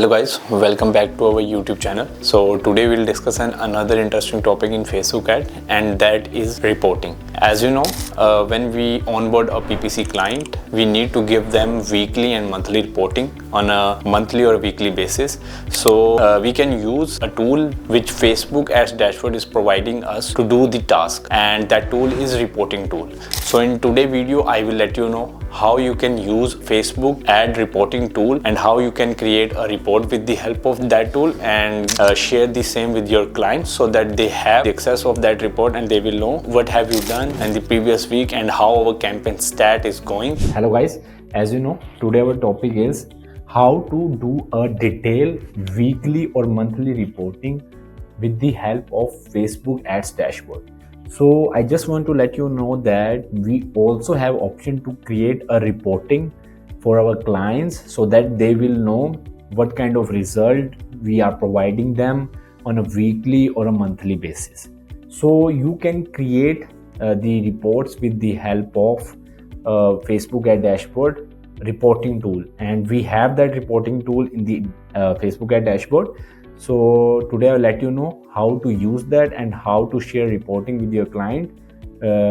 Hello guys, welcome back to our YouTube channel. So today we'll discuss another interesting topic in Facebook ad, and that is reporting. As you know, when we onboard a PPC client, we need to give them weekly and monthly reporting on a monthly or weekly basis. So we can use a tool which Facebook ads dashboard is providing us to do the task, and that tool is reporting tool. So in today's video, I will let you know how you can use Facebook ad reporting tool and how you can create a report with the help of that tool and share the same with your clients so that they have the access of that report and they will know what have you done in the previous week and how our campaign stat is going. Hello guys, as you know, today our topic is how to do a detailed weekly or monthly reporting with the help of Facebook ads dashboard. So I just want to let you know that we also have option to create a reporting for our clients so that they will know what kind of result we are providing them on a weekly or a monthly basis. So you can create the reports with the help of Facebook ad dashboard reporting tool, and we have that reporting tool in the Facebook ad dashboard. So today I'll let you know how to use that and how to share reporting with your client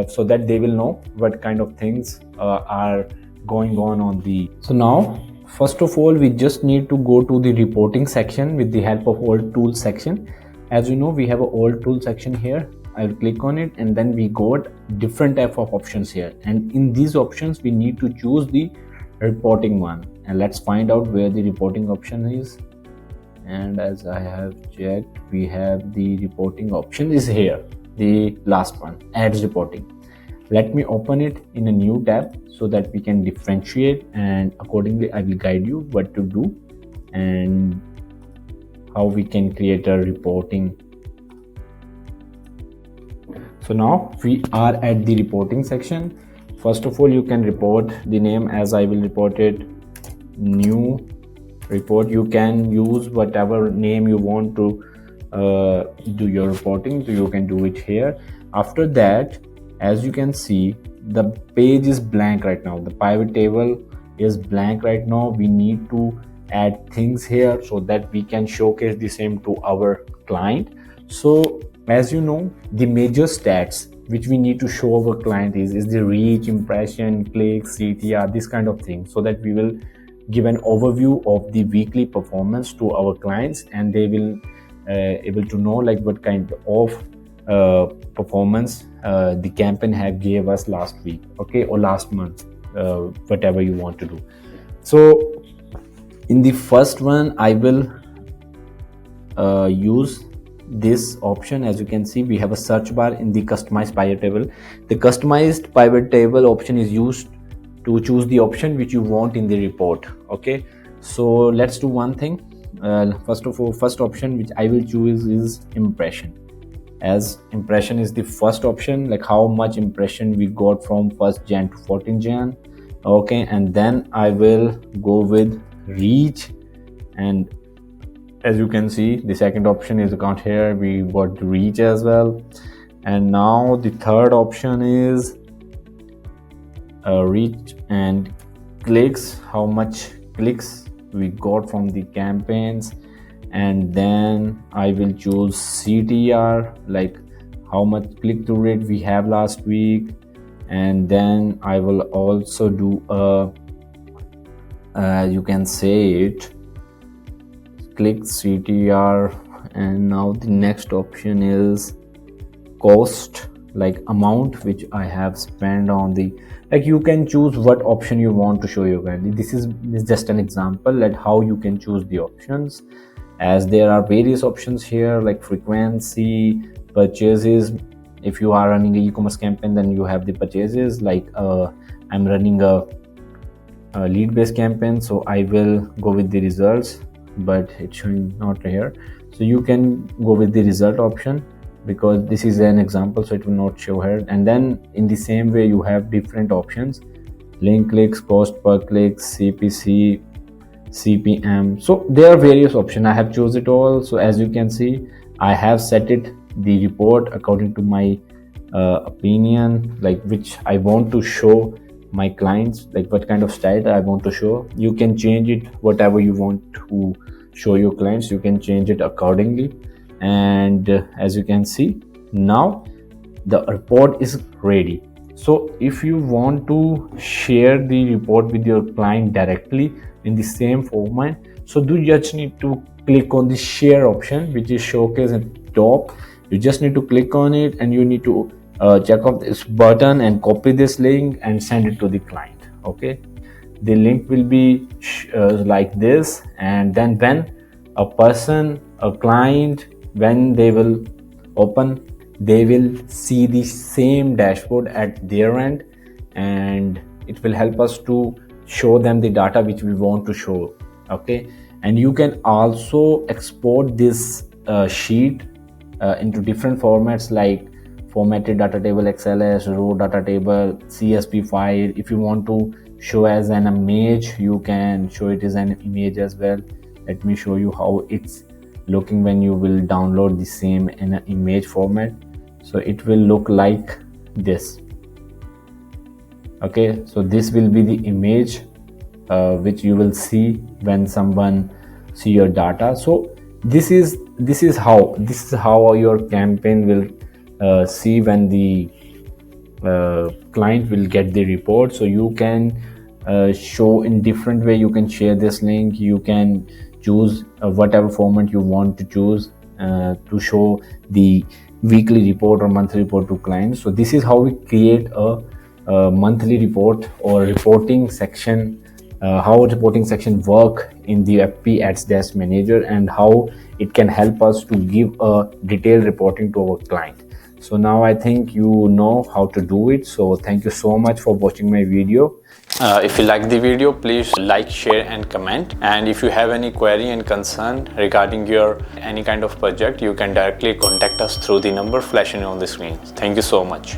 so that they will know what kind of things are going on the. So now, first of all, we just need to go to the reporting section with the help of all tools section. As you know, we have a all tool section here. I'll click on it, and then we got different type of options here. And in these options, we need to choose the reporting one. And let's find out where the reporting option is. And as I have checked, we have the reporting option is here, the last one, ads reporting. Let me open it in a new tab so that we can differentiate, and accordingly I will guide you what to do and how we can create a reporting. So now we are at the reporting section. First of all, you can report the name as I will report it new report. You can use whatever name you want to do your reporting, so you can do it here. After that, as you can see, the page is blank right now. The pivot table is blank right now. We need to add things here so that we can showcase the same to our client. So as you know, the major stats which we need to show our client is the reach, impression, clicks, CTR, this kind of thing, so that we will give an overview of the weekly performance to our clients, and they will able to know like what kind of performance the campaign have gave us last week, okay, or last month, whatever you want to do. So in the first one, I will use this option. As you can see, we have a search bar in the customized pivot table. The customized pivot table option is used to choose the option which you want in the report. Okay, so let's do one thing. First of all, first option which I will choose is impression, as impression is the first option, like how much impression we got from 1st Jan to 14th Jan. Okay, and then I will go with reach, and as you can see, the second option is account here. We got the reach as well, and now the third option is reach and clicks, how much clicks we got from the campaigns. And then I will choose CTR, like how much click-through rate we have last week. And then I will also do you can say it, click CTR. And now the next option is cost, like amount which I have spent on the, like you can choose what option you want to show your client. This is just an example at how you can choose the options, as there are various options here like frequency, purchases. If you are running an e-commerce campaign, then you have the purchases, like I'm running a lead based campaign, so I will go with the results, but it's showing not here. So you can go with the result option because this is an example, so it will not show here. And then in the same way, you have different options: link clicks, cost per click, CPC, CPM. So there are various options. I have chosen it all. So as you can see, I have set it the report according to my opinion, like which I want to show my clients, like what kind of stat I want to show. You can change it whatever you want to show your clients, you can change it accordingly. And as you can see, now the report is ready. So if you want to share the report with your client directly in the same format, so you just need to click on the share option, which is showcase at the top. You just need to click on it, and you need to check off this button and copy this link and send it to the client. Okay, the link will be like this, and then when a client, when they will open, they will see the same dashboard at their end, and it will help us to show them the data which we want to show. Okay, and you can also export this sheet into different formats like formatted data table, XLS, raw data table, CSV file. If you want to show as an image, you can show it as an image as well. Let me show you how it's looking when you will download the same in an image format. So it will look like this. Okay, so this will be the image which you will see when someone see your data. So this is how your campaign will see when the client will get the report. So you can show in different way. You can share this link, you can choose whatever format you want to choose to show the weekly report or monthly report to clients. So this is how we create a monthly report or reporting section, how a reporting section work in the FP Ads Desk Manager, and how it can help us to give a detailed reporting to our client. So now I think you know how to do it. So thank you so much for watching my video. If you like the video, please like, share and comment. And if you have any query and concern regarding your any kind of project, you can directly contact us through the number flashing on the screen. Thank you so much.